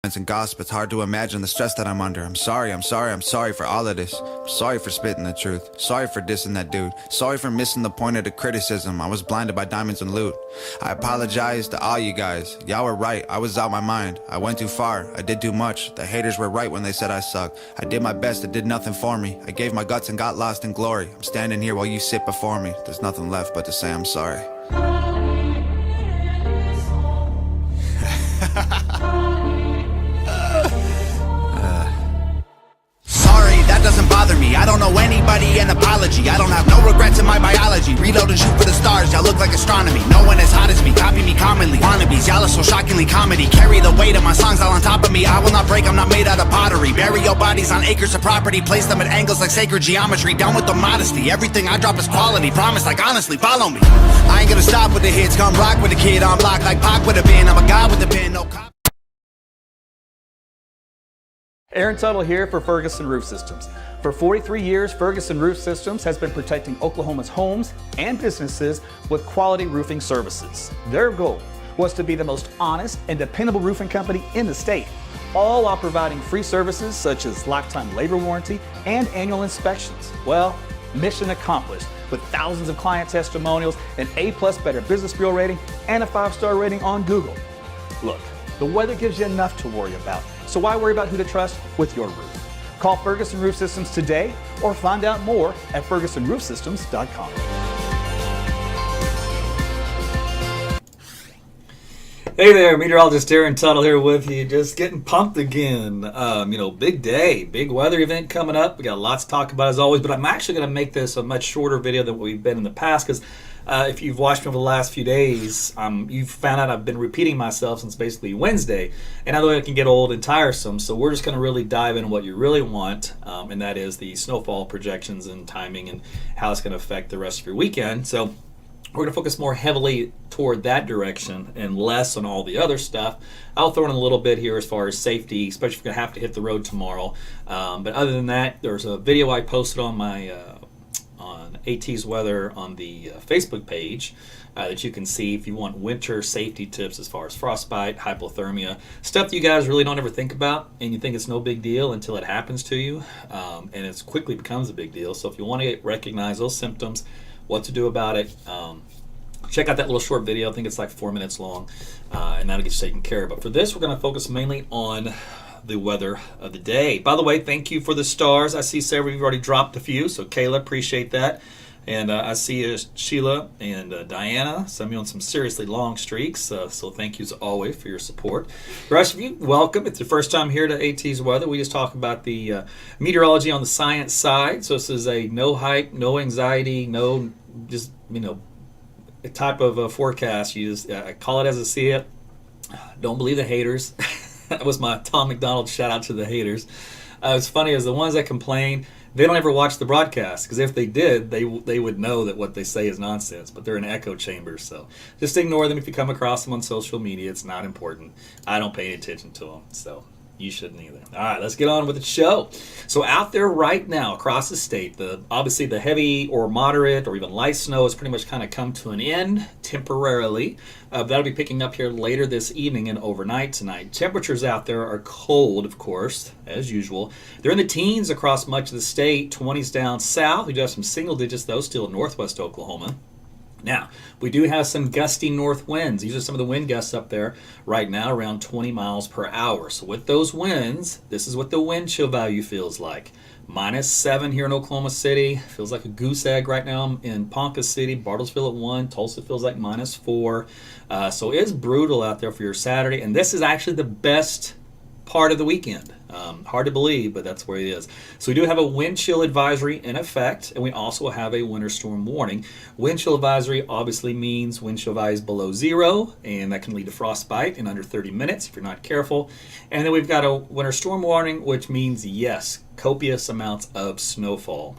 and gossip, it's hard to imagine the stress that I'm under. I'm sorry for all of this. I'm sorry for spitting the truth. Sorry for dissing that dude. Sorry for missing the point of the criticism. I was blinded by diamonds and loot. I apologize to all you guys. Y'all were right, I was out my mind. I went too far, I did too much. The haters were right when they said I suck. I did my best, it did nothing for me. I gave my guts and got lost in glory. I'm standing here while you sit before me. There's nothing left but to say I'm sorry. That doesn't bother me. I don't owe anybody an apology. I don't have no regrets in my biology. Reload and shoot for the stars, y'all look like astronomy. No one as hot as me, copy me commonly. Wannabes, y'all are so shockingly comedy. Carry the weight of my songs all on top of me. I will not break, I'm not made out of pottery. Bury your bodies on acres of property. Place them at angles like sacred geometry. Down with the modesty, everything I drop is quality. Promise, like honestly, follow me. I ain't gonna stop with the hits. Come rock with the kid on block like Pac with a bin. I'm a god with a pen, no cop. Aaron Tuttle here for Ferguson Roof Systems. For 43 years, Ferguson Roof Systems has been protecting Oklahoma's homes and businesses with quality roofing services. Their goal was to be the most honest and dependable roofing company in the state, all while providing free services such as lifetime labor warranty and annual inspections. Well, mission accomplished with thousands of client testimonials, an A+ Better Business Bureau rating, and a 5-star rating on Google. Look, the weather gives you enough to worry about, so why worry about who to trust with your roof? Call Ferguson Roof Systems today or find out more at fergusonroofsystems.com. Hey there, Meteorologist Aaron Tuttle here with you, just getting pumped again. Big day, big weather event coming up. We got lots to talk about as always, but I'm actually going to make this a much shorter video than we've been in the past because if you've watched me over the last few days, you've found out I've been repeating myself since basically Wednesday, and I know it can get old and tiresome, so we're just going to really dive into what you really want, and that is the snowfall projections and timing and how it's going to affect the rest of your weekend. So we're going to focus more heavily toward that direction and less on all the other stuff. I'll throw in a little bit here as far as safety, especially if you're going to have to hit the road tomorrow. But other than that, there's a video I posted on my on AT's Weather on the Facebook page that you can see if you want winter safety tips as far as frostbite, hypothermia, stuff that you guys really don't ever think about and you think it's no big deal until it happens to you, and it quickly becomes a big deal. So if you want to recognize those symptoms, what to do about it, check out that little short video. I think it's like 4 minutes long, and that'll get you taken care of. But for this, we're going to focus mainly on the weather of the day. By the way, thank you for the stars. I see several of you already dropped a few, so Kayla, appreciate that. And I see Sheila and Diana, some of you on some seriously long streaks, so thank you as always for your support. The rest of you, welcome. It's your first time here to AT's Weather. We just talk about the meteorology on the science side. So this is a no hype, no anxiety, no just, type of forecast. You just call it as I see it. Don't believe the haters. That was my Tom McDonald shout out to the haters. It's funny as the ones that complain, they don't ever watch the broadcast, because if they did, they would know that what they say is nonsense, but they're in echo chambers, so just ignore them if you come across them on social media. It's not important. I don't pay any attention to them, so you shouldn't either. All right, let's get on with the show. So out there right now across the state, obviously the heavy or moderate or even light snow has pretty much kind of come to an end temporarily. That'll be picking up here later this evening and overnight tonight. Temperatures out there are cold, of course, as usual. They're in the teens across much of the state, 20s down south. We do have some single digits, though, still in northwest Oklahoma. Now, we do have some gusty north winds. These are some of the wind gusts up there right now, around 20 miles per hour. So with those winds, this is what the wind chill value feels like. -7 here in Oklahoma City. Feels like a goose egg right now in Ponca City. Bartlesville at 1. Tulsa feels like -4. So it's brutal out there for your Saturday. And this is actually the best part of the weekend. Hard to believe, but that's where it is. So we do have a wind chill advisory in effect, and we also have a winter storm warning. Wind chill advisory obviously means wind chill values below 0, and that can lead to frostbite in under 30 minutes if you're not careful. And then we've got a winter storm warning, which means, yes, copious amounts of snowfall.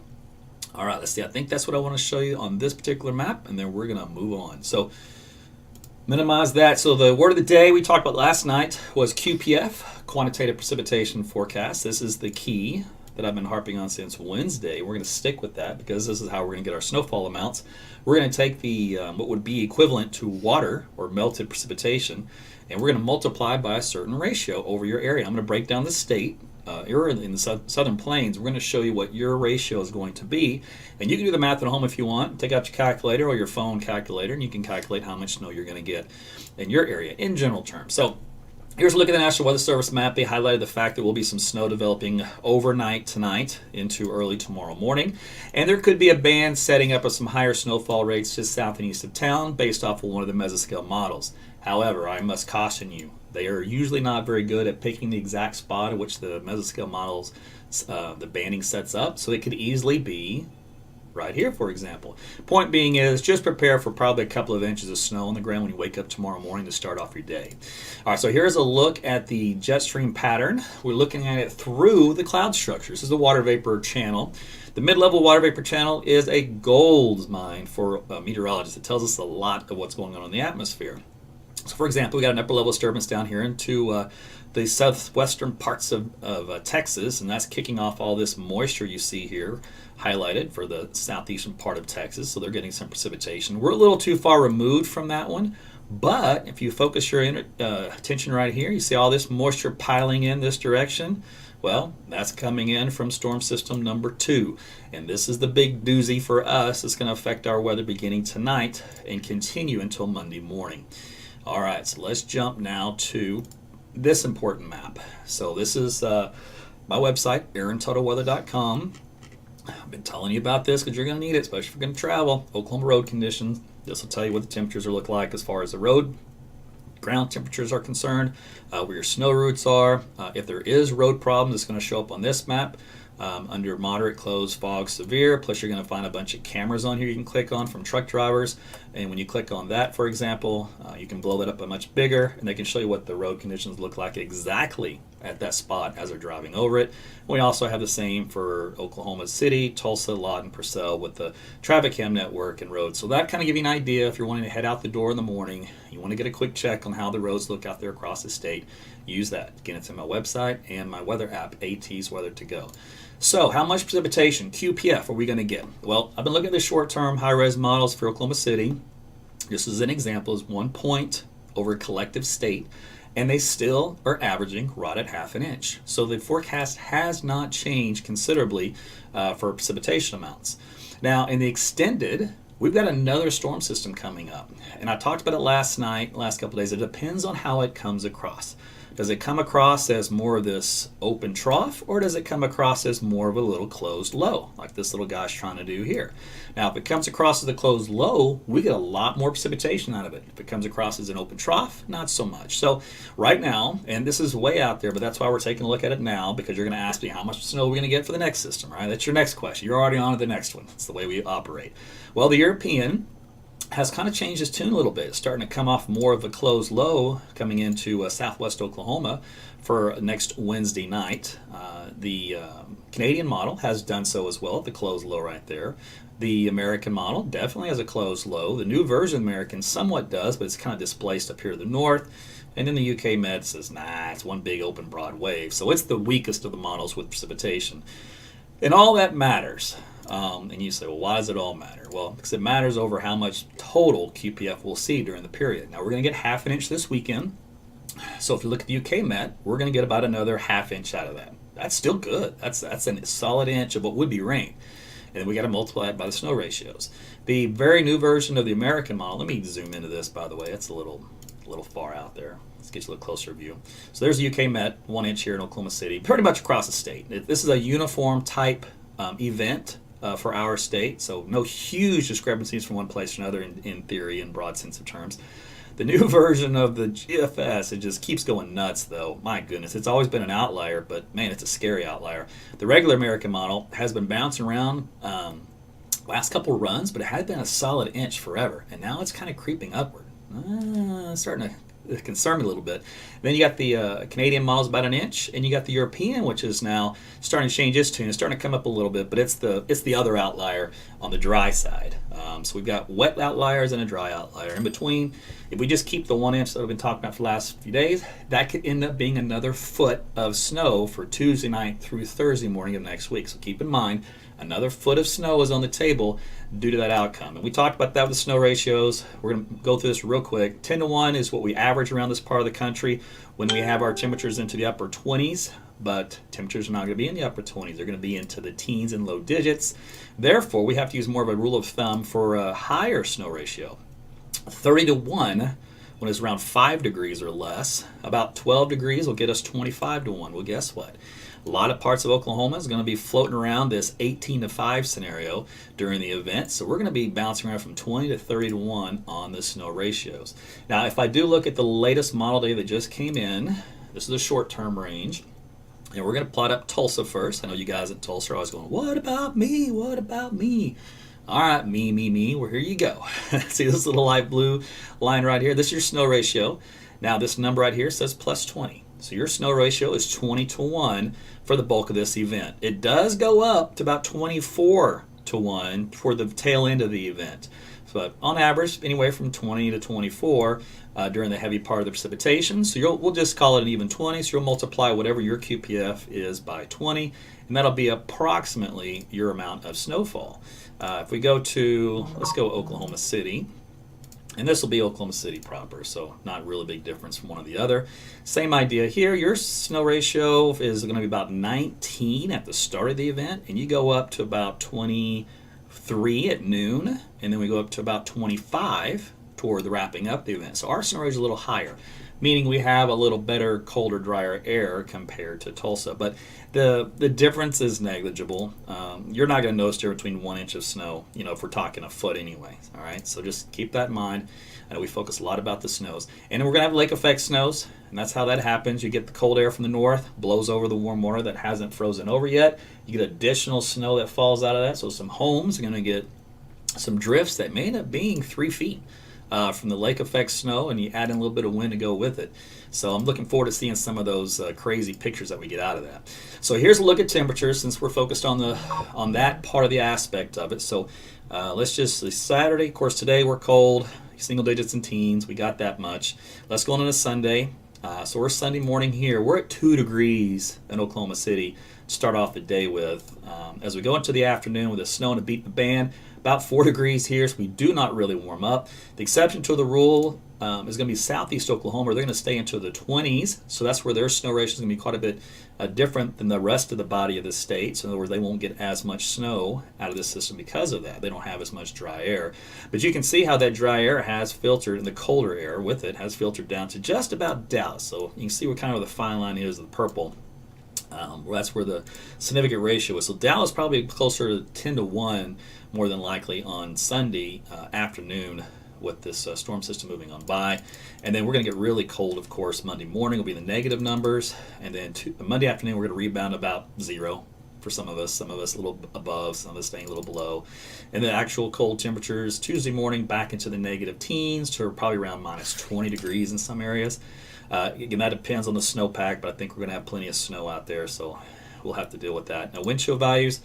All right, let's see. I think that's what I want to show you on this particular map, and then we're going to move on. So minimize that. So the word of the day we talked about last night was QPF, quantitative precipitation forecast. This is the key that I've been harping on since Wednesday. We're going to stick with that because this is how we're going to get our snowfall amounts. We're going to take the what would be equivalent to water or melted precipitation, and we're going to multiply by a certain ratio over your area. I'm going to break down the state. You're in the southern plains. We're going to show you what your ratio is going to be, and you can do the math at home if you want. Take out your calculator or your phone calculator, and you can calculate how much snow you're going to get in your area in general terms. So here's a look at the National Weather Service map. They highlighted the fact that there will be some snow developing overnight tonight into early tomorrow morning. And there could be a band setting up with some higher snowfall rates just south and east of town based off of one of the mesoscale models. However, I must caution you, they are usually not very good at picking the exact spot at which the mesoscale models, the banding sets up. So it could easily be right here, for example. Point being is just prepare for probably a couple of inches of snow on the ground when you wake up tomorrow morning to start off your day. All right, so here's a look at the jet stream pattern. We're looking at it through the cloud structure. This is the water vapor channel. The mid-level water vapor channel is a gold mine for meteorologists. It tells us a lot of what's going on in the atmosphere. So for example, we got an upper level disturbance down here into the southwestern parts of Texas, and that's kicking off all this moisture you see here highlighted for the southeastern part of Texas. So they're getting some precipitation. We're a little too far removed from that one, but if you focus your attention right here, you see all this moisture piling in this direction. Well, that's coming in from storm system number 2, and this is the big doozy for us. It's going to affect our weather beginning tonight and continue until Monday morning. All right, so let's jump now to this important map. So this is my website, AaronTuttleWeather.com. I've been telling you about this because you're going to need it, especially if you're going to travel. Oklahoma road conditions. This will tell you what the temperatures are look like as far as the road ground temperatures are concerned, where your snow routes are. If there is road problems, it's going to show up on this map. Under moderate, closed, fog, severe. Plus you're going to find a bunch of cameras on here you can click on from truck drivers, and when you click on that, for example, you can blow that up a much bigger, and they can show you what the road conditions look like exactly at that spot as they're driving over it. We also have the same for Oklahoma City, Tulsa, Lawton, Purcell with the traffic cam network and roads. So that kind of give you an idea if you're wanting to head out the door in the morning, you want to get a quick check on how the roads look out there across the state. Use that. Again, it's in my website and my weather app, AT's Weather to Go. So how much precipitation, QPF, are we going to get? Well, I've been looking at the short-term high-res models for Oklahoma City. Just as an example, is 1 point over collective state, and they still are averaging right at half an inch. So the forecast has not changed considerably for precipitation amounts. Now, in the extended, we've got another storm system coming up, and I talked about it last couple of days. It depends on how it comes across. Does it come across as more of this open trough, or does it come across as more of a little closed low, like this little guy's trying to do here? Now, if it comes across as a closed low, we get a lot more precipitation out of it. If it comes across as an open trough, not so much. So right now, and this is way out there, but that's why we're taking a look at it now, because you're going to ask me how much snow we're going to get for the next system, right? That's your next question. You're already on to the next one. That's the way we operate. Well, the European has kind of changed its tune a little bit. It's starting to come off more of a closed low coming into southwest Oklahoma for next Wednesday night. The Canadian model has done so as well, the closed low right there. The American model definitely has a closed low. The new version of American somewhat does, but it's kind of displaced up here to the north. And then the UK Med says, nah, it's one big open broad wave. So it's the weakest of the models with precipitation. And all that matters. And you say, well, why does it all matter? Well, because it matters over how much total QPF we'll see during the period. Now, we're going to get half an inch this weekend. So if you look at the UK Met, we're going to get about another half inch out of that. That's still good. That's a solid inch of what would be rain. And then we got to multiply it by the snow ratios. The very new version of the American model, let me zoom into this, by the way. It's a little far out there. Let's get you a little closer view. So there's the UK Met, 1 inch here in Oklahoma City, pretty much across the state. This is a uniform type event for our state, so no huge discrepancies from one place to another in theory, in broad sense of terms. The new version of the GFS, it just keeps going nuts, though. My goodness, it's always been an outlier, but man, it's a scary outlier. The regular American model has been bouncing around last couple runs, but it had been a solid inch forever, and now it's kind of creeping upward. Starting to concern me a little bit. Then you got the Canadian models about an inch, and you got the European, which is now starting to change its tune. It's starting to come up a little bit, but it's the other outlier on the dry side. So we've got wet outliers and a dry outlier. In between, if we just keep the 1 inch that I've been talking about for the last few days, that could end up being another foot of snow for Tuesday night through Thursday morning of next week. So keep in mind, Another foot of snow is on the table due to that outcome. And we talked about that with the snow ratios. We're going to go through this real quick. 10 to 1 is what we average around this part of the country when we have our temperatures into the upper 20s, but temperatures are not going to be in the upper 20s. They're going to be into the teens and low digits. Therefore, we have to use more of a rule of thumb for a higher snow ratio. 30 to 1 when it's around 5 degrees or less. About 12 degrees will get us 25 to 1. Well, guess what? A lot of parts of Oklahoma is going to be floating around this 18 to 5 scenario during the event. So we're going to be bouncing around from 20 to 30 to 1 on the snow ratios. Now, if I do look at the latest model data that just came in, this is a short-term range. And we're going to plot up Tulsa first. I know you guys at Tulsa are always going, what about me? What about me? All right, me. Well, here you go. See this little light blue line right here? This is your snow ratio. Now, this number right here says plus 20. So your snow ratio is 20 to 1 for the bulk of this event. It does go up to about 24 to 1 toward the tail end of the event. But on average, anywhere from 20 to 24 during the heavy part of the precipitation. So we'll just call it an even 20. So you'll multiply whatever your QPF is by 20, and that'll be approximately your amount of snowfall. If we go to, let's go Oklahoma City. And this will be Oklahoma City proper, so not really big difference from one or the other. Same idea here. Your snow ratio is going to be about 19 at the start of the event, and you go up to about 23 at noon, and then we go up to about 25 toward the wrapping up the event. So our snow ratio is a little higher, meaning we have a little better, colder, drier air compared to Tulsa. But the difference is negligible. You're not going to notice there between 1 inch of snow, if we're talking a foot anyway. All right, so just keep that in mind. I know we focus a lot about the snows. And then we're going to have lake effect snows, and that's how that happens. You get the cold air from the north, blows over the warm water that hasn't frozen over yet. You get additional snow that falls out of that, so some homes are going to get some drifts that may end up being 3 feet. From the lake effect snow, and you add in a little bit of wind to go with it. So I'm looking forward to seeing some of those crazy pictures that we get out of that. So here's a look at temperatures since we're focused on that part of the aspect of it. So let's just see Saturday. Of course, today we're cold, single digits and teens. We got that much. Let's go on to Sunday. So we're Sunday morning here. We're at 2 degrees in Oklahoma City to start off the day with. As we go into the afternoon with the snow to beat the band, about 4 degrees here, so we do not really warm up. The exception to the rule is going to be southeast Oklahoma. They're going to stay into the 20s, so that's where their snow ratio is going to be quite a bit different than the rest of the body of the state. So in other words, they won't get as much snow out of this system because of that. They don't have as much dry air. But you can see how that dry air has filtered, and the colder air with it has filtered down to just about Dallas. So you can see what kind of the fine line is of the purple. That's where the significant ratio is. So Dallas probably closer to 10 to 1 more than likely on Sunday afternoon with this storm system moving on by. And then we're going to get really cold, of course. Monday morning will be the negative numbers. And then Monday afternoon, we're going to rebound about 0 for some of us a little above, some of us staying a little below. And the actual cold temperatures Tuesday morning back into the negative teens to probably around minus 20 degrees in some areas. Again, that depends on the snowpack, but I think we're going to have plenty of snow out there, so we'll have to deal with that. Now, wind chill values,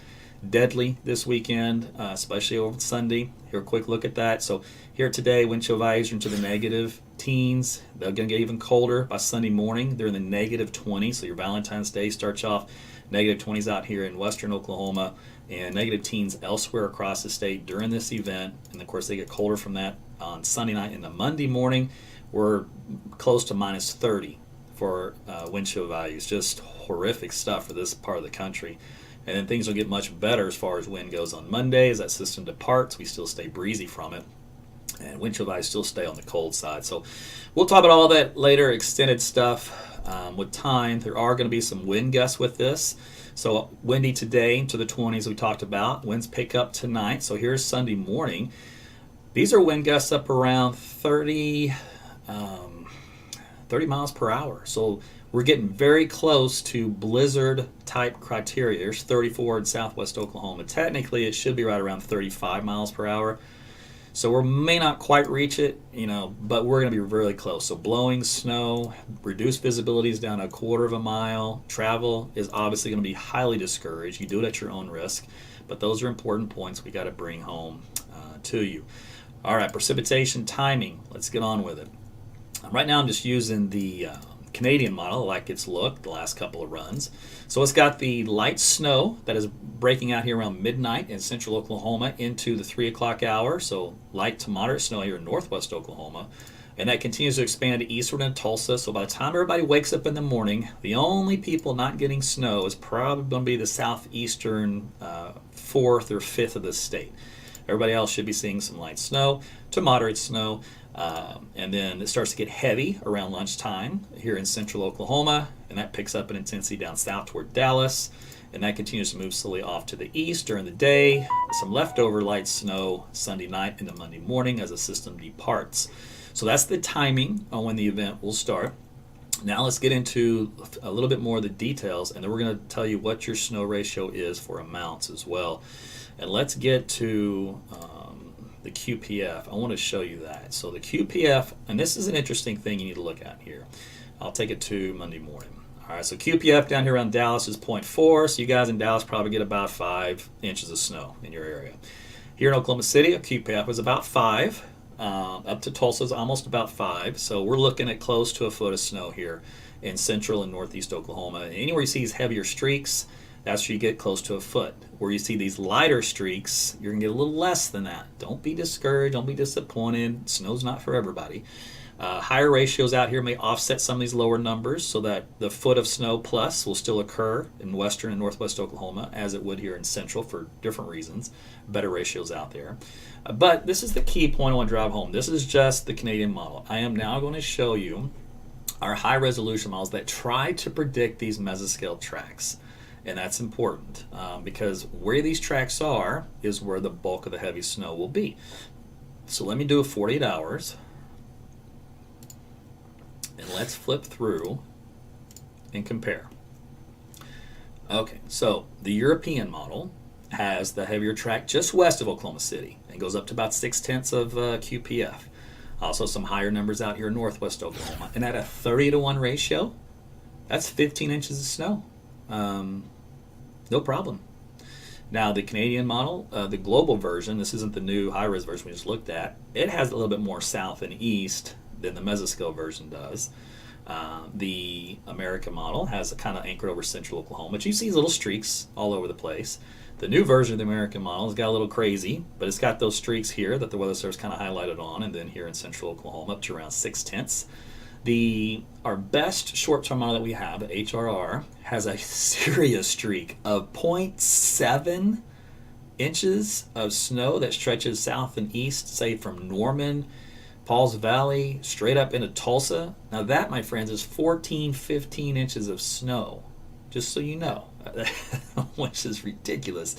deadly this weekend, especially over Sunday. Here, a quick look at that. So here today, wind chill values are into the negative teens. They're going to get even colder by Sunday morning. They're in the negative 20s, so your Valentine's Day starts off negative 20s out here in western Oklahoma and negative teens elsewhere across the state during this event. And, of course, they get colder from that on Sunday night. And the Monday morning, we're close to minus 30 for wind chill values. Just horrific stuff for this part of the country. And then things will get much better as far as wind goes on Monday. As that system departs, we still stay breezy from it. And wind chill values still stay on the cold side. So we'll talk about all that later, extended stuff with time. There are going to be some wind gusts with this. So windy today into the 20s we talked about. Winds pick up tonight. So here's Sunday morning. These are wind gusts up around 30 miles per hour. So we're getting very close to blizzard type criteria. There's 34 in southwest Oklahoma. Technically, it should be right around 35 miles per hour. So we may not quite reach it, but we're going to be really close. So blowing snow, reduced visibilities down a quarter of a mile. Travel is obviously going to be highly discouraged. You do it at your own risk, but those are important points we got to bring home to you. All right, precipitation timing. Let's get on with it. Right now I'm just using the Canadian model, like its look the last couple of runs. So it's got the light snow that is breaking out here around midnight in central Oklahoma into the 3 o'clock hour. So light to moderate snow here in northwest Oklahoma. And that continues to expand to eastward in Tulsa. So by the time everybody wakes up in the morning, the only people not getting snow is probably going to be the southeastern fourth or fifth of the state. Everybody else should be seeing some light snow to moderate snow. And then it starts to get heavy around lunchtime here in central Oklahoma, and that picks up in intensity down south toward Dallas, and that continues to move slowly off to the east during the day. Some leftover light snow Sunday night into Monday morning as the system departs. So that's the timing on when the event will start. Now let's get into a little bit more of the details, and then we're going to tell you what your snow ratio is for amounts as well. And let's get to the QPF. I want to show you that. So the QPF, and this is an interesting thing you need to look at here. I'll take it to Monday morning. All right, so QPF down here around Dallas is 0.4, so you guys in Dallas probably get about 5 inches of snow in your area. Here in Oklahoma City, a QPF is about 5. Up to Tulsa is almost about 5, so we're looking at close to a foot of snow here in central and northeast Oklahoma. And anywhere you see these heavier streaks, that's where you get close to a foot. Where you see these lighter streaks, you're going to get a little less than that. Don't be discouraged. Don't be disappointed. Snow's not for everybody. Higher ratios out here may offset some of these lower numbers so that the foot of snow plus will still occur in western and northwest Oklahoma as it would here in central for different reasons. Better ratios out there. But this is the key point I want to drive home. This is just the Canadian model. I am now going to show you our high resolution models that try to predict these mesoscale tracks. And that's important because where these tracks are is where the bulk of the heavy snow will be. So let me do a 48 hours. And let's flip through and compare. Okay, so the European model has the heavier track just west of Oklahoma City and goes up to about 0.6 of QPF. Also some higher numbers out here in northwest Oklahoma. And at a 30-to-1 ratio, that's 15 inches of snow. No problem. Now the Canadian model, the global version, this isn't the new high-res version we just looked at, it has a little bit more south and east than the mesoscale version does. The American model has a kind of anchored over central Oklahoma, but you see little streaks all over the place. The new version of the American model has got a little crazy, but it's got those streaks here that the Weather Service kind of highlighted on, and then here in central Oklahoma up to around 0.6. Our best short-term model that we have, the HRR, has a serious streak of 0.7 inches of snow that stretches south and east, say from Norman, Pauls Valley, straight up into Tulsa. Now that, my friends, is 15 inches of snow, just so you know, which is ridiculous.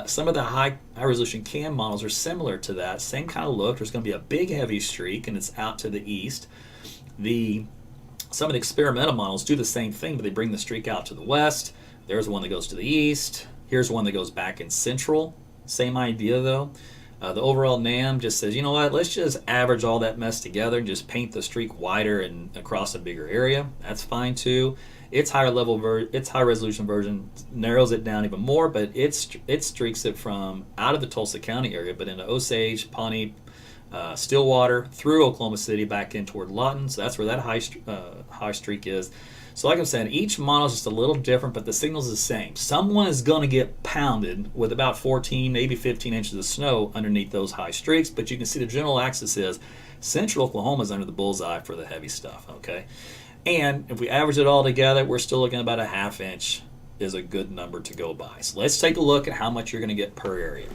Some of the high-resolution CAM models are similar to that. Same kind of look. There's going to be a big heavy streak, and it's out to the east. Some of the experimental models do the same thing, but they bring the streak out to the west. There's one that goes to the east. Here's one that goes back in central. Same idea, though. The overall NAM just says, you know what, let's just average all that mess together and just paint the streak wider and across a bigger area. That's fine, too. Its high resolution version narrows it down even more, but it streaks it from out of the Tulsa County area, but into Osage, Pawnee, Stillwater, through Oklahoma City, back in toward Lawton. So that's where that high streak is. So like I'm saying, each model is just a little different, but the signal's the same. Someone is going to get pounded with about 14, maybe 15 inches of snow underneath those high streaks, but you can see the general axis is central Oklahoma is under the bullseye for the heavy stuff, okay? And if we average it all together, we're still looking at about a half inch is a good number to go by. So let's take a look at how much you're going to get per area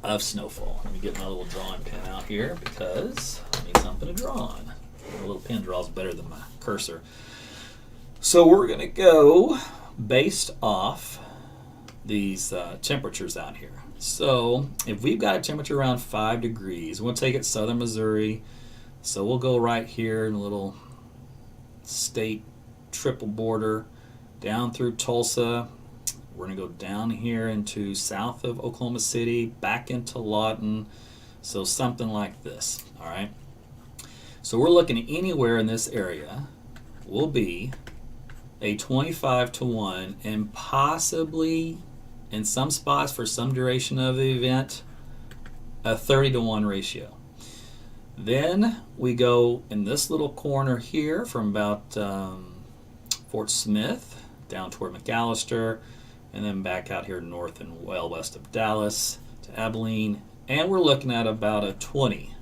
of snowfall. Let me get my little drawing pen out here because I need something to draw on. A little pen draws better than my cursor. So we're going to go based off these temperatures out here. So if we've got a temperature around 5 degrees, we'll take it southern Missouri. So we'll go right here in a little state triple border down through Tulsa. We're going to go down here into south of Oklahoma City, back into Lawton. So something like this, all right? So we're looking at anywhere in this area will be a 25-to-1 and possibly in some spots for some duration of the event, a 30-to-1 ratio. Then we go in this little corner here from about Fort Smith down toward McAllister, and then back out here north and well west of Dallas to Abilene, and we're looking at about a 20.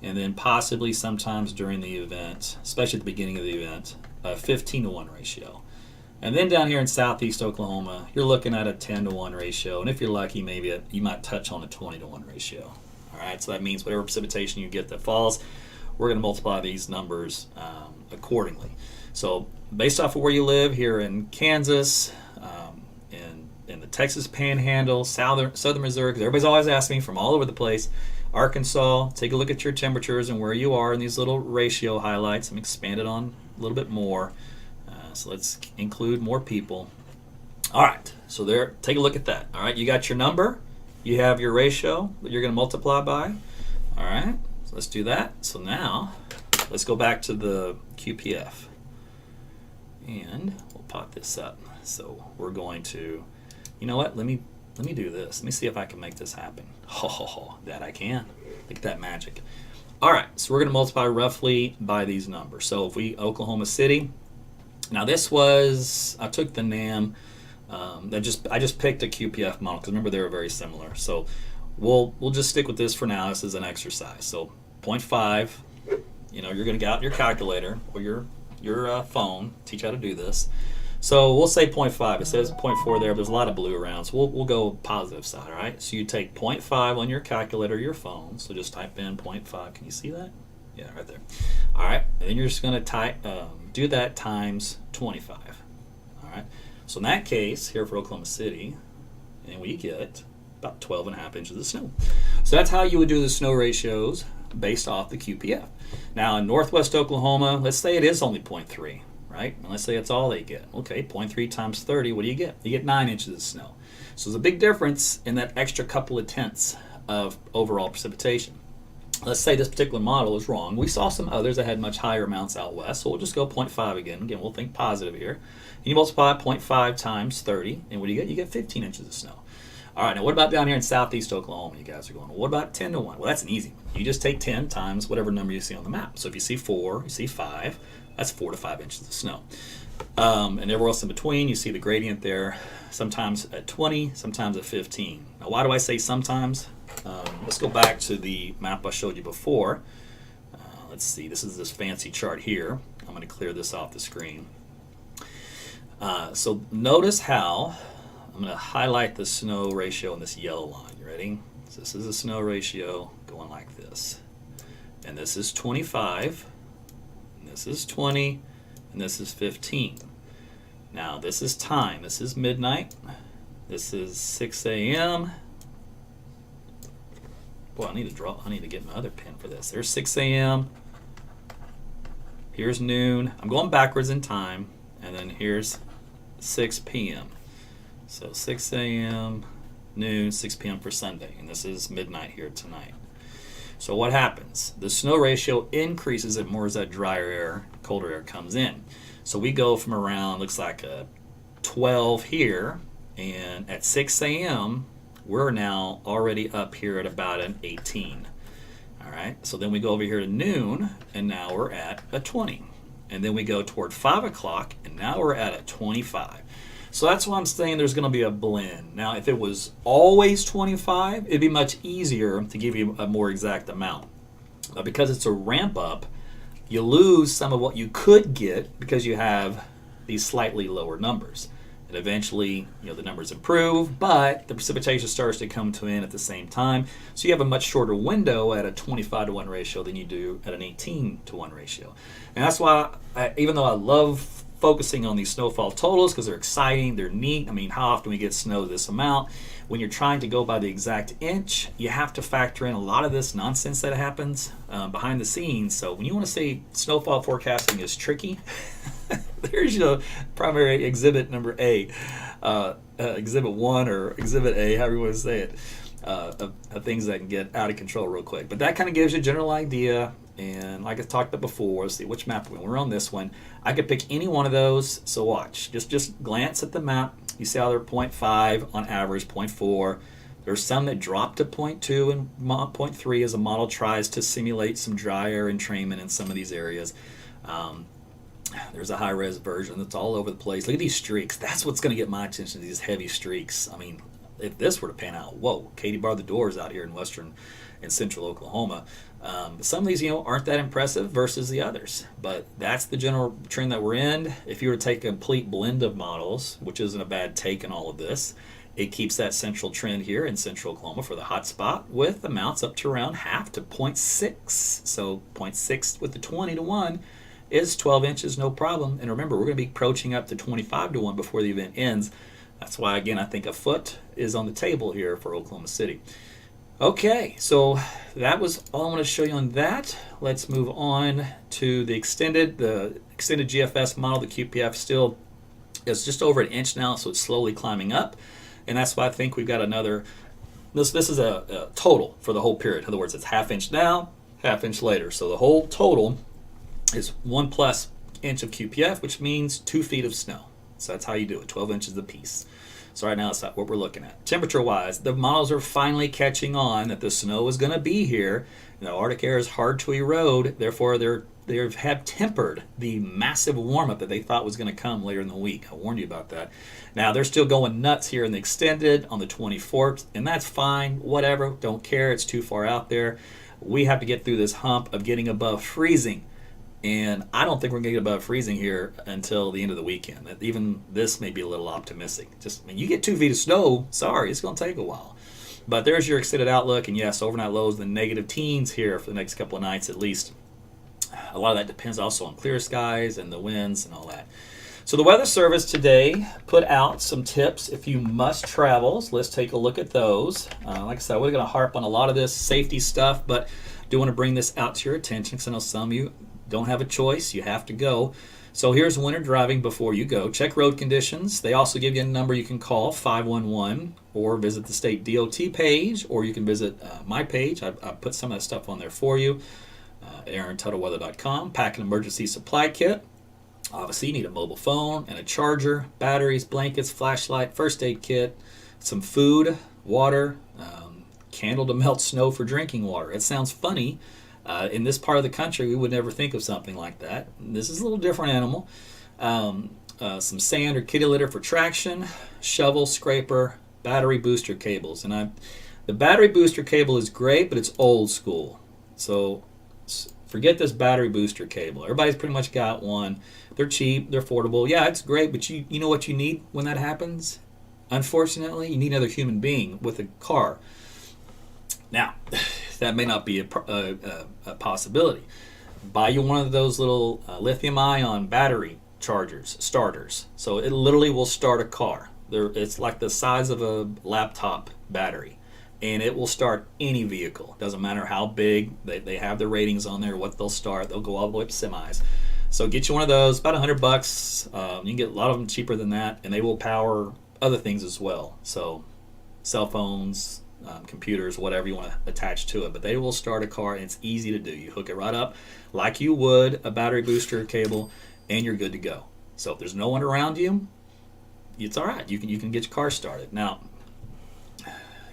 And then possibly sometimes during the event, especially at the beginning of the event, a 15-to-1 ratio. And then down here in southeast Oklahoma, you're looking at a 10-to-1 ratio, and if you're lucky, maybe you might touch on a 20-to-1 ratio. All right, so that means whatever precipitation you get that falls, we're going to multiply these numbers accordingly. So based off of where you live here in Kansas, in the Texas Panhandle, southern Missouri, because everybody's always asking me from all over the place, Arkansas, take a look at your temperatures and where you are in these little ratio highlights. I'm expand it on a little bit more. So let's include more people. All right, so there, take a look at that. All right, you got your number. You have your ratio that you're going to multiply by. All right, so let's do that. So now, let's go back to the QPF. And we'll pop this up. So we're going to, you know what, let me do this. Let me see if I can make this happen. That I can. Look at that magic. All right, so we're going to multiply roughly by these numbers. So if we, Oklahoma City, now this was, I took the NAM, I just picked a QPF model because remember they were very similar. So we'll just stick with this for now. This is an exercise. So 0.5, you know, you're going to get out your calculator or your phone, teach how to do this. So we'll say 0.5. It says 0.4 there, but there's a lot of blue around. So we'll go positive side, all right? So you take 0.5 on your calculator, your phone. So just type in 0.5. Can you see that? Yeah, right there. All right, and then you're just going to do that times 25. All right. So in that case, here for Oklahoma City, and we get about 12.5 inches of snow. So that's how you would do the snow ratios based off the QPF. Now in northwest Oklahoma, let's say it is only 0.3. Right? And let's say that's all they get. Okay, 0.3 times 30, what do you get? You get 9 inches of snow. So there's a big difference in that extra couple of tenths of overall precipitation. Let's say this particular model is wrong. We saw some others that had much higher amounts out west, so we'll just go 0.5 again. Again, we'll think positive here. And you multiply 0.5 times 30, and what do you get? You get 15 inches of snow. All right, now what about down here in southeast Oklahoma? You guys are going, well, what about 10 to 1? Well, that's an easy one. You just take 10 times whatever number you see on the map. So if you see 4, you see 5, that's 4 to 5 inches of snow. And everywhere else in between, you see the gradient there, sometimes at 20, sometimes at 15. Now, why do I say sometimes? Let's go back to the map I showed you before. Let's see, this is this fancy chart here. I'm going to clear this off the screen. So notice how I'm going to highlight the snow ratio in this yellow line. You ready? So this is a snow ratio going like this. And this is 25. This is 20, and this is 15. Now this is time. This is midnight. This is 6 a.m. Boy, I need to get my other pen for this. There's 6 a.m. Here's noon. I'm going backwards in time, and then here's 6 p.m. So 6 a.m., noon, 6 p.m. for Sunday, and this is midnight here tonight. So what happens? The snow ratio increases as more as that drier air, colder air comes in. So we go from around, looks like a 12 here, and at 6 a.m., we're now already up here at about an 18. All right, so then we go over here to noon, and now we're at a 20. And then we go toward 5 o'clock, and now we're at a 25. So that's why I'm saying there's going to be a blend. Now, if it was always 25, it'd be much easier to give you a more exact amount. But because it's a ramp up, you lose some of what you could get because you have these slightly lower numbers. And eventually, the numbers improve, but the precipitation starts to come to an end at the same time. So you have a much shorter window at a 25 to 1 ratio than you do at an 18 to 1 ratio. And that's why, even though I love focusing on these snowfall totals because they're exciting, they're neat. I mean, how often we get snow this amount? When you're trying to go by the exact inch, you have to factor in a lot of this nonsense that happens behind the scenes. So when you want to say snowfall forecasting is tricky, there's your primary exhibit number A, exhibit 1 or exhibit A, however you want to say it, of things that can get out of control real quick. But that kind of gives you a general idea. And like I talked about before, let's see which map we're on. This one, I could pick any one of those. So watch, just glance at the map. You see how they're 0.5 on average, 0.4, There's some that drop to 0.2 and 0.3 as a model tries to simulate some dry air entrainment in some of these areas. There's a high-res version that's all over the place. Look at these streaks. That's what's going to get my attention, these heavy streaks. I mean, if this were to pan out, whoa, Katie barred the doors out here in western and central Oklahoma. Some of these, aren't that impressive versus the others. But that's the general trend that we're in. If you were to take a complete blend of models, which isn't a bad take in all of this, it keeps that central trend here in central Oklahoma for the hot spot with amounts up to around half to 0.6. So 0.6 with the 20 to 1 is 12 inches, no problem. And remember, we're going to be approaching up to 25 to 1 before the event ends. That's why, again, I think a foot is on the table here for Oklahoma City. Okay, so that was all I want to show you on that. Let's move on to the extended GFS model. The QPF still is just over an inch now, so it's slowly climbing up. And that's why I think we've got another, this is a total for the whole period. In other words, it's half inch now, half inch later. So the whole total is 1+ inch of QPF, which means 2 feet of snow. So that's how you do it, 12 inches apiece. So right now that's not what we're looking at. Temperature-wise, the models are finally catching on that the snow is going to be here. The Arctic air is hard to erode, therefore they have tempered the massive warm-up that they thought was going to come later in the week. I warned you about that. Now they're still going nuts here in the extended on the 24th, and that's fine, whatever, don't care, it's too far out there. We have to get through this hump of getting above freezing. And I don't think we're going to get above freezing here until the end of the weekend. Even this may be a little optimistic. You get 2 feet of snow, sorry, it's going to take a while. But there's your extended outlook. And yes, overnight lows in the negative teens here for the next couple of nights at least. A lot of that depends also on clear skies and the winds and all that. So the Weather Service today put out some tips if you must travel. So let's take a look at those. Like I said, we're going to harp on a lot of this safety stuff, but do want to bring this out to your attention because I know some of you don't have a choice, you have to go. So here's winter driving before you go. Check road conditions. They also give you a number you can call, 511, or visit the state DOT page, or you can visit my page. I put some of that stuff on there for you, AaronTuttleWeather.com. Pack an emergency supply kit. Obviously, you need a mobile phone and a charger, batteries, blankets, flashlight, first aid kit, some food, water, candle to melt snow for drinking water. It sounds funny. In this part of the country, we would never think of something like that. This is a little different animal. Some sand or kitty litter for traction, shovel, scraper, battery booster cables. And the battery booster cable is great, but it's old school. So forget this battery booster cable. Everybody's pretty much got one. They're cheap, they're affordable. Yeah, it's great, but you know what you need when that happens? Unfortunately, you need another human being with a car. Now, that may not be a possibility. Buy you one of those little lithium-ion battery chargers, starters. So it literally will start a car. It's like the size of a laptop battery, and it will start any vehicle. Doesn't matter how big. They have the ratings on there, what they'll start. They'll go all the way up to semis. So get you one of those, about $100. You can get a lot of them cheaper than that, and they will power other things as well. So cell phones, computers, whatever you want to attach to it, but they will start a car, and it's easy to do. You hook it right up like you would a battery booster cable, and you're good to go. So if there's no one around you, it's all right. You can get your car started. Now,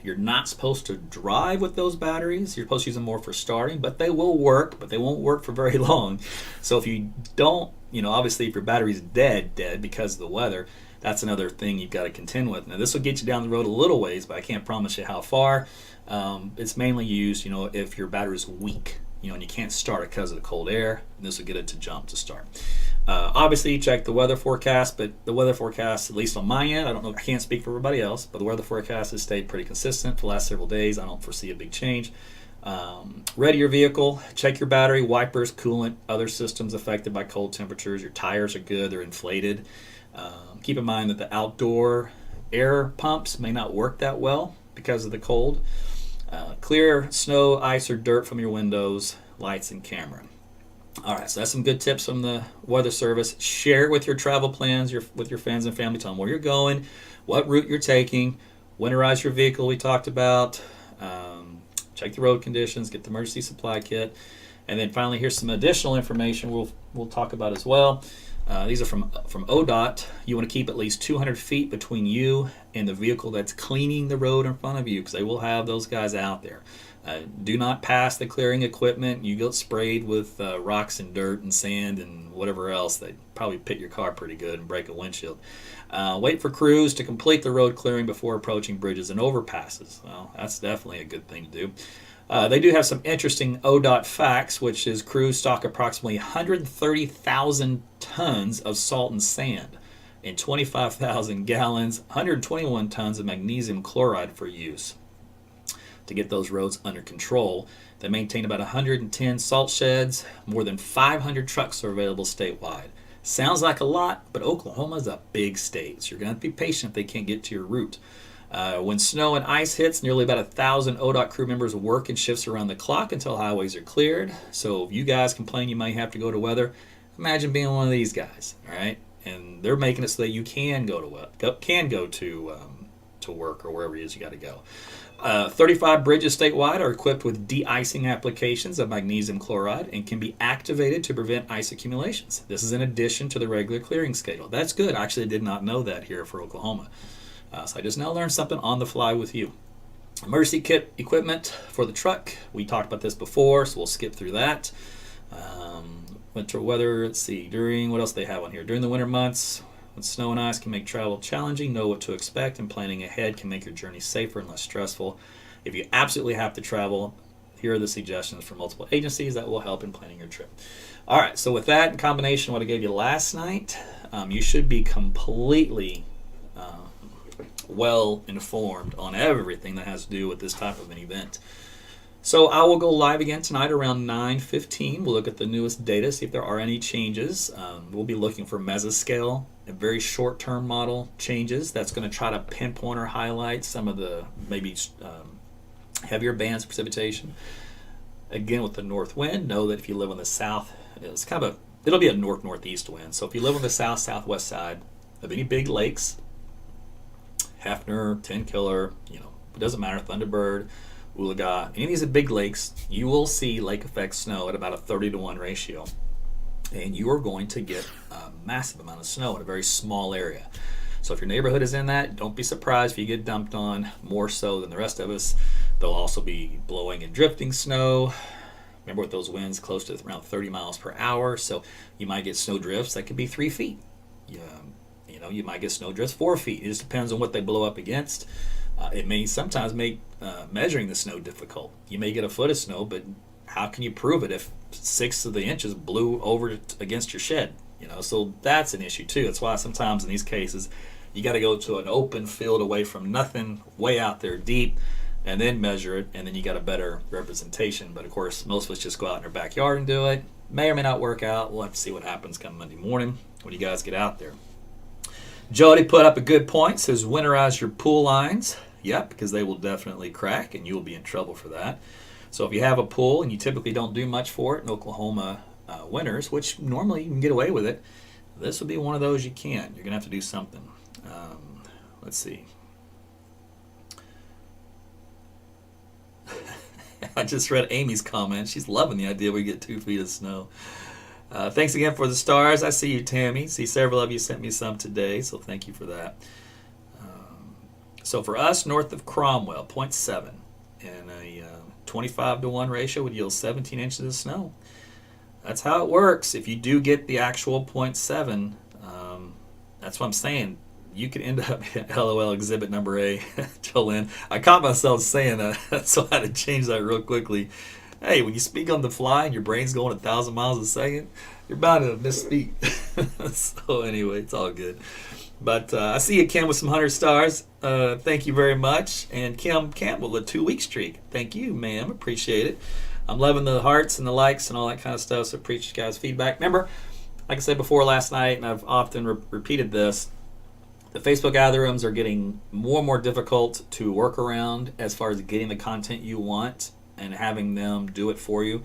you're not supposed to drive with those batteries. You're supposed to use them more for starting, but they will work, but they won't work for very long. So if you don't, obviously if your battery's dead because of the weather, that's another thing you've got to contend with. Now, this will get you down the road a little ways, but I can't promise you how far. It's mainly used, if your battery's weak, and you can't start it because of the cold air. This will get it to jump to start. Obviously, you check the weather forecast, but the weather forecast, at least on my end, I don't know, I can't speak for everybody else, but the weather forecast has stayed pretty consistent for the last several days. I don't foresee a big change. Ready your vehicle, check your battery, wipers, coolant, other systems affected by cold temperatures. Your tires are good, they're inflated. Keep in mind that the outdoor air pumps may not work that well because of the cold. Clear snow, ice, or dirt from your windows, lights, and camera. All right, so that's some good tips from the Weather Service. Share it with your travel plans, with your friends and family. Tell them where you're going, what route you're taking, winterize your vehicle we talked about, check the road conditions, get the emergency supply kit, and then finally here's some additional information we'll talk about as well. These are from ODOT. You want to keep at least 200 feet between you and the vehicle that's cleaning the road in front of you, because they will have those guys out there. Do not pass the clearing equipment. You get sprayed with rocks and dirt and sand and whatever else. They probably pit your car pretty good and break a windshield. Wait for crews to complete the road clearing before approaching bridges and overpasses. Well, that's definitely a good thing to do. They do have some interesting ODOT facts, which is crews stock approximately 130,000 tons of salt and sand and 25,000 gallons, 121 tons of magnesium chloride for use to get those roads under control. They maintain about 110 salt sheds. More than 500 trucks are available statewide. Sounds like a lot, but Oklahoma is a big state, so you're going to have to be patient if they can't get to your route. When snow and ice hits, nearly about 1,000 ODOT crew members work in shifts around the clock until highways are cleared. So if you guys complain you might have to go to weather, imagine being one of these guys, all right? And they're making it so that you can go to work or wherever it is you got to go. 35 bridges statewide are equipped with de-icing applications of magnesium chloride and can be activated to prevent ice accumulations. This is in addition to the regular clearing schedule. That's good. I actually did not know that here for Oklahoma. So I just now learned something on the fly with you. Emergency kit equipment for the truck. We talked about this before, so we'll skip through that. Winter weather, let's see. What else they have on here? During the winter months, when snow and ice can make travel challenging, know what to expect, and planning ahead can make your journey safer and less stressful. If you absolutely have to travel, here are the suggestions from multiple agencies that will help in planning your trip. All right, so with that in combination with what I gave you last night, you should be completely well informed on everything that has to do with this type of an event. So I will go live again tonight around 9:15. We'll look at the newest data, see if there are any changes. We'll be looking for mesoscale and very short-term model changes. That's going to try to pinpoint or highlight some of the maybe heavier bands of precipitation. Again, with the north wind, know that if you live on the south, it'll be a north-northeast wind. So if you live on the south-southwest side of any big lakes, Hefner, 10 Killer, it doesn't matter, Thunderbird, Oolaga, any of these big lakes, you will see lake effect snow at about a 30-to-1 ratio. And you are going to get a massive amount of snow in a very small area. So if your neighborhood is in that, don't be surprised if you get dumped on more so than the rest of us. They'll also be blowing and drifting snow. Remember, with those winds close to around 30 miles per hour, so you might get snow drifts that could be 3 feet. You might get snow drifts 4 feet. It just depends on what they blow up against. It may sometimes make measuring the snow difficult. You may get a foot of snow, but how can you prove it if 6 of the inches blew over against your shed? So that's an issue too. That's why sometimes in these cases you got to go to an open field away from nothing, way out there deep, and then measure it, and then you got a better representation. But of course, most of us just go out in our backyard and do it. May or may not work out. We'll have to see what happens come Monday morning when you guys get out there. Jody put up a good point, says winterize your pool lines. Yep, because they will definitely crack and you will be in trouble for that. So if you have a pool and you typically don't do much for it in Oklahoma winters, which normally you can get away with it, this will be one of those you can't. You're going to have to do something. Let's see. I just read Amy's comment. She's loving the idea we get 2 feet of snow. Thanks again for the stars. I see you, Tammy. See, several of you sent me some today, so thank you for that. So for us, north of Cromwell, 0.7, and a 25-to-1 ratio would yield 17 inches of snow. That's how it works. If you do get the actual 0.7, that's what I'm saying. You could end up LOL exhibit number A, Jolene. I caught myself saying that, so I had to change that real quickly. Hey, when you speak on the fly and your brain's going 1,000 miles a second, you're bound to misspeak. So anyway, it's all good. But I see you, Kim, with some 100 stars. Thank you very much. And Kim Campbell, a 2-week streak. Thank you, ma'am. Appreciate it. I'm loving the hearts and the likes and all that kind of stuff, so appreciate you guys' feedback. Remember, like I said before last night, and I've often repeated this, the Facebook algorithms are getting more and more difficult to work around as far as getting the content you want and having them do it for you.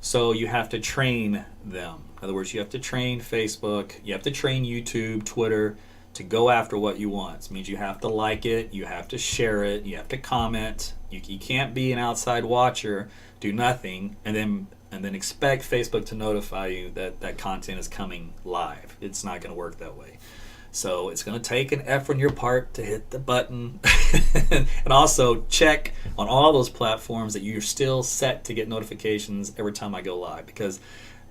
So you have to train them. In other words, you have to train Facebook, you have to train YouTube, Twitter to go after what you want. It means you have to like it, you have to share it, you have to comment. You can't be an outside watcher, do nothing, and then and then expect Facebook to notify you that that content is coming live. It's not going to work that way. So it's going to take an effort on your part to hit the button and also check on all those platforms that you're still set to get notifications every time I go live, because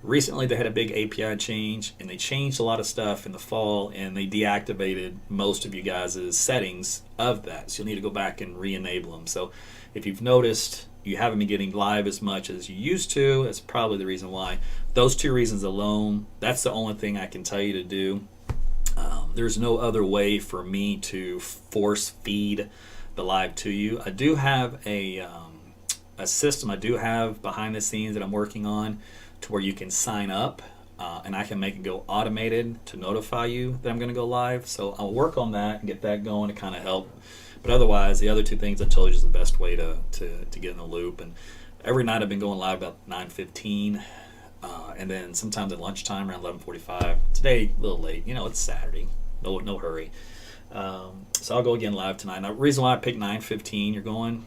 recently they had a big API change and they changed a lot of stuff in the fall, and they deactivated most of you guys' settings of that. So you'll need to go back and re-enable them. So if you've noticed you haven't been getting live as much as you used to, that's probably the reason why. Those two reasons alone, that's the only thing I can tell you to do. There's no other way for me to force feed the live to you. I do have a system I do have behind the scenes that I'm working on to where you can sign up and I can make it go automated to notify you that I'm going to go live. So I'll work on that and get that going to kind of help. But otherwise, the other two things I told you is the best way to get in the loop. And every night I've been going live about 9:15. And then sometimes at lunchtime around 11:45. Today a little late, it's Saturday, no hurry. So I'll go again live tonight. Now, the reason why I picked 9:15 you're going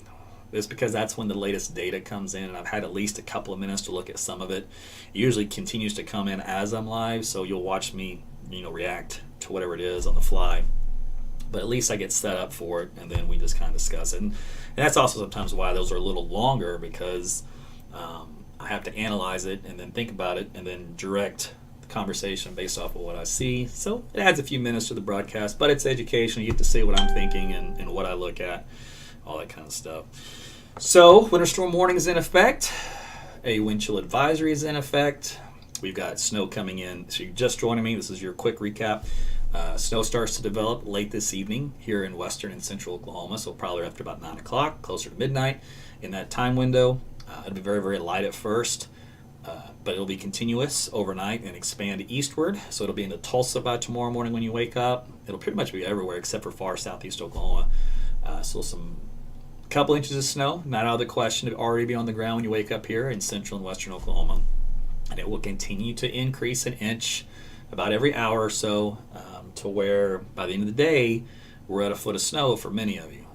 is because that's when the latest data comes in, and I've had at least a couple of minutes to look at some of it. It usually continues to come in as I'm live, so you'll watch me react to whatever it is on the fly. But at least I get set up for it, and then we just kind of discuss it. And that's also sometimes why those are a little longer, because I have to analyze it and then think about it and then direct the conversation based off of what I see. So it adds a few minutes to the broadcast, but it's educational. You get to see what I'm thinking and what I look at, all that kind of stuff. So winter storm warning is in effect. A wind chill advisory is in effect. We've got snow coming in. So you're just joining me. This is your quick recap. Snow starts to develop late this evening here in western and central Oklahoma, so probably after about 9 o'clock, closer to midnight in that time window. It'll be very, very light at first, but it'll be continuous overnight and expand eastward. So it'll be into Tulsa by tomorrow morning when you wake up. It'll pretty much be everywhere except for far southeast Oklahoma. So some couple inches of snow, not out of the question. It'll already be on the ground when you wake up here in central and western Oklahoma. And it will continue to increase an inch about every hour or so, to where by the end of the day, we're at a foot of snow for many of you.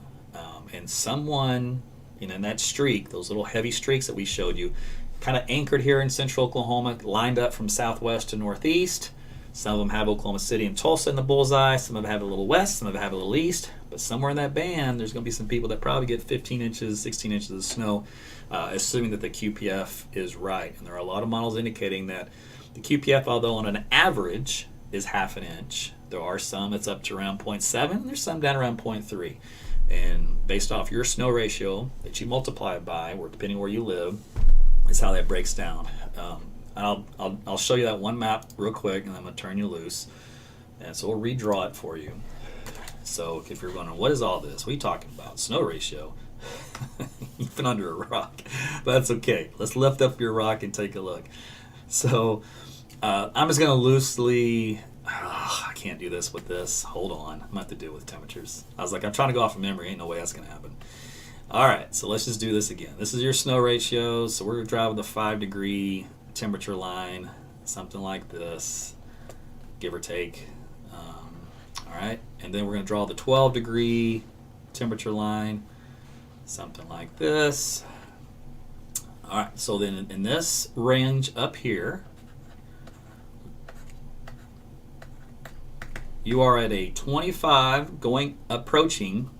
And someone, in that streak, those little heavy streaks that we showed you, kind of anchored here in central Oklahoma, lined up from southwest to northeast. Some of them have Oklahoma City and Tulsa in the bullseye. Some of them have it a little west. Some of them have it a little east. But somewhere in that band, there's going to be some people that probably get 15 inches, 16 inches of snow, assuming that the QPF is right. And there are a lot of models indicating that the QPF, although on an average is half an inch, there are some that's up to around 0.7. There's some down around 0.3. And based off your snow ratio that you multiply it by, or depending where you live, is how that breaks down. I'll show you that one map real quick, and I'm going to turn you loose. And so we'll redraw it for you. So if you're wondering, what is all this? What are you talking about? Snow ratio. You've been under a rock. But that's okay. Let's lift up your rock and take a look. So I'm just going to loosely... I can't do this with this. Hold on. I'm going to have to do it with temperatures. I was like, I'm trying to go off of memory. Ain't no way that's going to happen. All right, so let's just do this again. This is your snow ratio. So we're going to drive with a 5-degree temperature line, something like this, give or take. All right, and then we're going to draw the 12-degree temperature line, something like this. All right, so then in this range up here, you are at a 25 approaching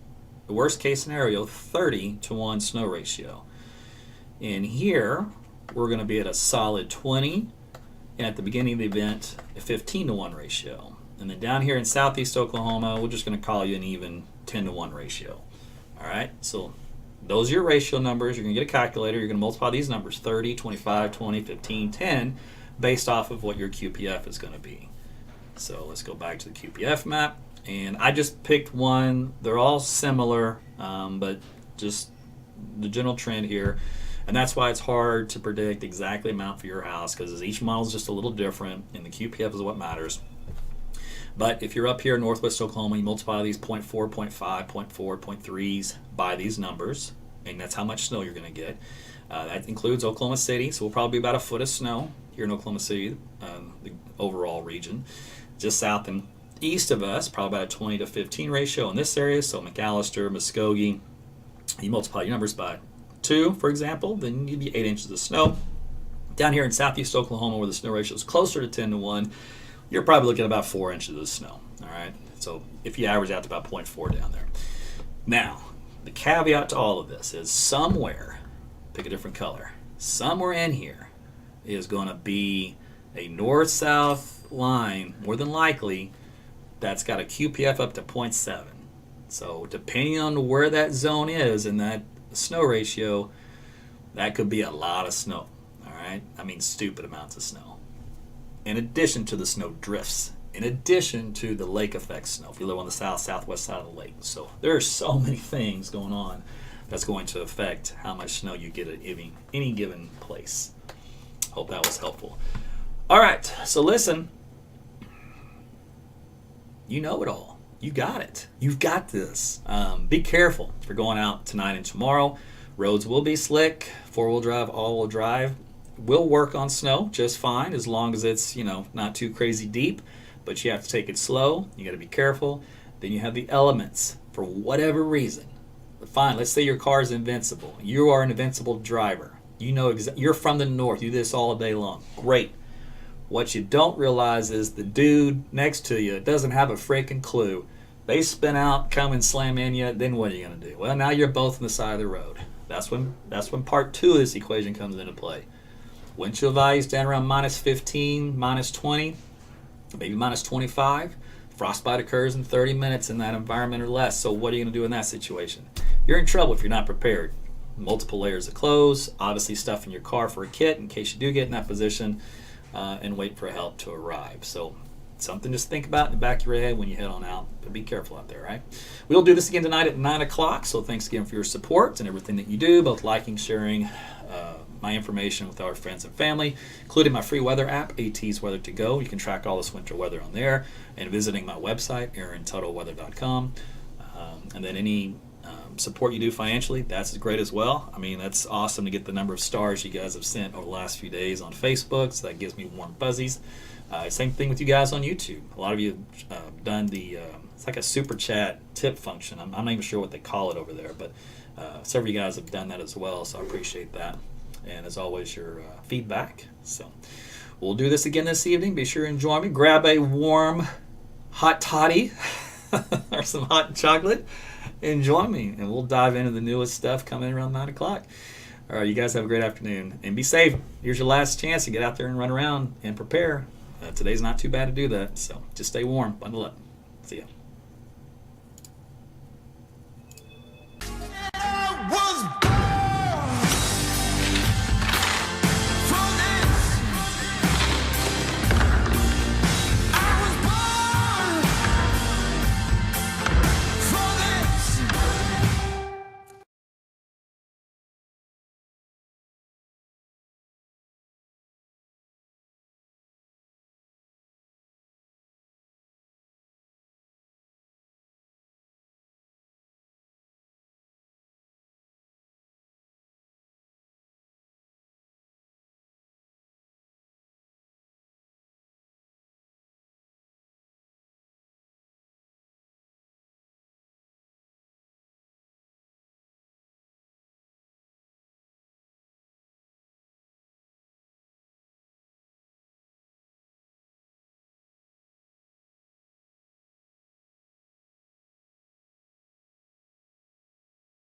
the worst case scenario 30-to-1 snow ratio. In here, we're going to be at a solid 20, and at the beginning of the event, a 15-to-1 ratio. And then down here in southeast Oklahoma, we're just going to call you an even 10-to-1 ratio. All right, so those are your ratio numbers. You're going to get a calculator. You're going to multiply these numbers, 30, 25, 20, 15, 10, based off of what your QPF is going to be. So let's go back to the QPF map. And I just picked one. They're all similar, but just the general trend here. And that's why it's hard to predict exactly the amount for your house, because each model is just a little different, and the QPF is what matters. But if you're up here in northwest Oklahoma, you multiply these 0.4, 0.5, 0.4, 0.3s by these numbers, and that's how much snow you're going to get. That includes Oklahoma City, so we'll probably be about a foot of snow here in Oklahoma City, the overall region. Just south and east of us, probably about a 20 to 15 ratio in this area, so McAllister, Muskogee. You multiply your numbers by 2, for example, then you'd be 8 inches of snow. Down here in southeast Oklahoma, where the snow ratio is closer to 10 to 1, you're probably looking at about 4 inches of snow. All right. So if you average out to about 0.4 down there. Now, the caveat to all of this is somewhere, pick a different color, somewhere in here is going to be a north-south line, more than likely, that's got a QPF up to 0.7. So depending on where that zone is in that snow ratio, that could be a lot of snow. All right? I mean, stupid amounts of snow. In addition to the snow drifts, in addition to the lake effect snow, if you live on the southwest side of the lake. So there are so many things going on that's going to affect how much snow you get at any given place. Hope that was helpful. All right, so listen. You know it all. You got it. You've got this. Be careful if you're going out tonight and tomorrow. Roads will be slick. 4-wheel drive, all-wheel drive will work on snow just fine as long as it's, not too crazy deep. But you have to take it slow. You got to be careful. Then you have the elements for whatever reason. But fine, let's say your car is invincible. You are an invincible driver. You're from the north. You do this all day long. Great. What you don't realize is the dude next to you doesn't have a freaking clue. They spin out, come and slam in you. Then what are you going to do? Well, now you're both on the side of the road. That's when part 2 of this equation comes into play. Wind chill values down around minus 15, minus 20. Maybe minus 25. Frostbite occurs in 30 minutes in that environment or less. So what are you going to do in that situation? You're in trouble if you're not prepared. Multiple layers of clothes, obviously stuff in your car for a kit in case you do get in that position, and wait for help to arrive. So something just think about in the back of your head when you head on out. But be careful out there, right? We'll do this again tonight at 9 o'clock. So thanks again for your support and everything that you do, both liking, sharing, my information with our friends and family, including my free weather app, AT's Weather to Go. You can track all this winter weather on there, and visiting my website, AaronTuttleWeather.com. And then any support you do financially, that's great as well. I mean, that's awesome to get the number of stars you guys have sent over the last few days on Facebook, so that gives me warm fuzzies. Same thing with you guys on YouTube. A lot of you have done it's like a super chat tip function. I'm not even sure what they call it over there, but several of you guys have done that as well, so I appreciate that. And as always, your feedback. So we'll do this again this evening. Be sure and join me. Grab a warm hot toddy or some hot chocolate and join me. And we'll dive into the newest stuff coming around 9 o'clock. All right, you guys have a great afternoon. And be safe. Here's your last chance to get out there and run around and prepare. Today's not too bad to do that. So just stay warm. Bundle up. See ya.